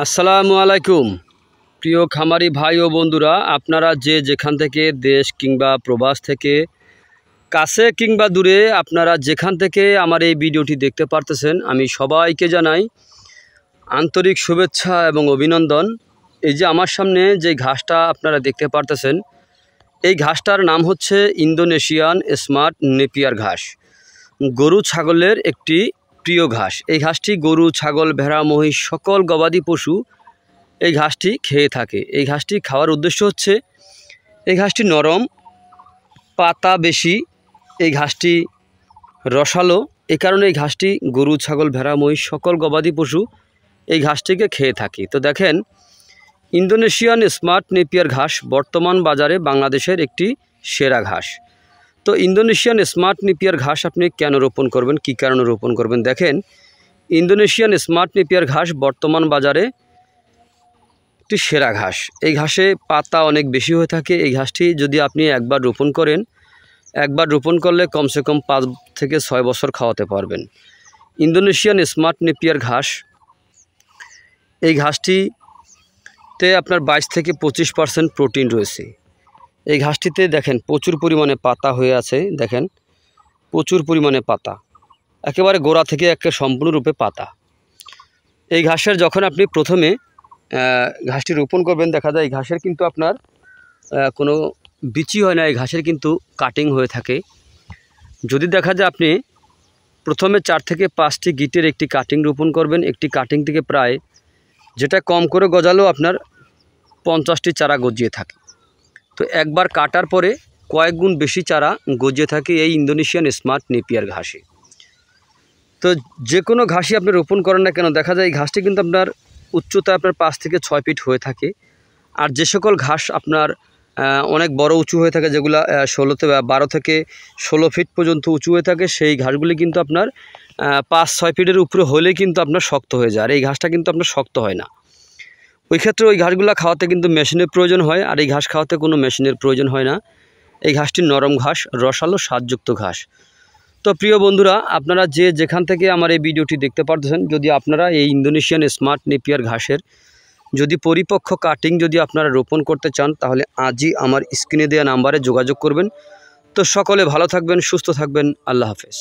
আসসালামু আলাইকুম প্রিয় খামারি ভাই ও বন্ধুরা, আপনারা যে যেখান থেকে দেশ কিংবা প্রবাস থেকে কাছে কিংবা দূরে আপনারা যেখান থেকে আমার এই ভিডিওটি দেখতে পারতেছেন, আমি সবাইকে জানাই আন্তরিক শুভেচ্ছা এবং অভিনন্দন। এই যে আমার সামনে যে ঘাসটা আপনারা দেখতে পারতেছেন, এই ঘাসটার নাম হচ্ছে ইন্দোনেশিয়ান স্মার্ট নেপিয়ার ঘাস। গরু ছাগলের একটি প্রিয় ঘাস। এই ঘাসটি গরু ছাগল ভেড়া মহিষ সকল গবাদি পশু এই ঘাসটি খেয়ে থাকে। এই ঘাসটি খাওয়ার উদ্দেশ্য হচ্ছে এই ঘাসটি নরম, পাতা বেশি, এই ঘাসটি রসালো। এই কারণে এই ঘাসটি গরু ছাগল ভেড়া মহিষ সকল গবাদি পশু এই ঘাসটিকে খেয়ে থাকে। তো দেখেন, ইন্দোনেশিয়ান স্মার্ট নেপিয়ার ঘাস বর্তমান বাজারে বাংলাদেশের একটি সেরা ঘাস। তো ইন্দোনেশিয়ান স্মার্ট নেপিয়ার ঘাস আপনি কেন রোপণ করবেন, কী কারণে রোপণ করবেন? দেখেন, ইন্দোনেশিয়ান স্মার্ট নেপিয়ার ঘাস বর্তমান বাজারে একটি সেরা ঘাস। এই ঘাসে পাতা অনেক বেশি হয়ে থাকে। এই ঘাসটি যদি আপনি একবার রোপণ করেন, একবার রোপণ করলে কমসে কম 5 থেকে 6 বছর খাওয়াতে পারবেন। ইন্দোনেশিয়ান স্মার্ট নেপিয়ার ঘাস, এই ঘাসটিতে আপনার 22 থেকে 25% প্রোটিন রয়েছে। এই ঘাসটিতে দেখেন প্রচুর পরিমাণে পাতা হয়ে আছে। দেখেন, প্রচুর পরিমাণে পাতা, একেবারে গোড়া থেকে সম্পূর্ণরূপে পাতা। এই ঘাসের যখন আপনি প্রথমে ঘাসটি রোপণ করবেন, দেখা যায় এই ঘাসের কিন্তু আপনার কোনো বিচি হয় না, এই ঘাসের কিন্তু কাটিং হয়ে থাকে। যদি দেখা যায় আপনি প্রথমে 4 থেকে 5টি গিটের একটি কাটিং রোপণ করবেন, একটি কাটিং থেকে প্রায় যেটা কম করে গজালেও আপনার 50টি চারা গজিয়ে থাকে। তো একবার কাটার পরে কয়েক গুণ বেশি চারা গজিয়ে থাকে এই ইন্দোনেশিয়ান স্মার্ট নেপিয়ার ঘাসে। তো যে কোনো ঘাসই আপনি রোপণ করেন না কেন, দেখা যায় এই ঘাসটি কিন্তু আপনার উচ্চতা আপনার 5 থেকে 6 ফিট হয়ে থাকে। আর যে সকল ঘাস আপনার অনেক বড় উঁচু হয়ে থাকে, যেগুলো 12 থেকে 16 ফিট পর্যন্ত উঁচু হয়ে থাকে, সেই ঘাসগুলি কিন্তু আপনার 5-6 ফিটের উপরে হলেই কিন্তু আপনার শক্ত হয়ে যায়। আর এই ঘাসটা কিন্তু আপনার শক্ত হয় না। ওই ক্ষেত্রে ওই ঘাসগুলো খাওয়াতে কিন্তু মেশিনের প্রয়োজন হয়, আর এই ঘাস খাওয়াতে কোনো মেশিনের প্রয়োজন হয় না। এই ঘাসটি নরম ঘাস, রসালো স্বাদযুক্ত ঘাস। তো প্রিয় বন্ধুরা, আপনারা যে যেখান থেকে আমার এই ভিডিওটি দেখতে পারতেছেন, যদি আপনারা এই ইন্দোনেশিয়ান স্মার্ট নেপিয়ার ঘাসের যদি পরিপক্ক কাটিং যদি আপনারা রোপণ করতে চান, তাহলে আজই আমার স্ক্রিনে দেওয়া নাম্বারে যোগাযোগ করবেন। তো সকলে ভালো থাকবেন, সুস্থ থাকবেন। আল্লাহ হাফেজ।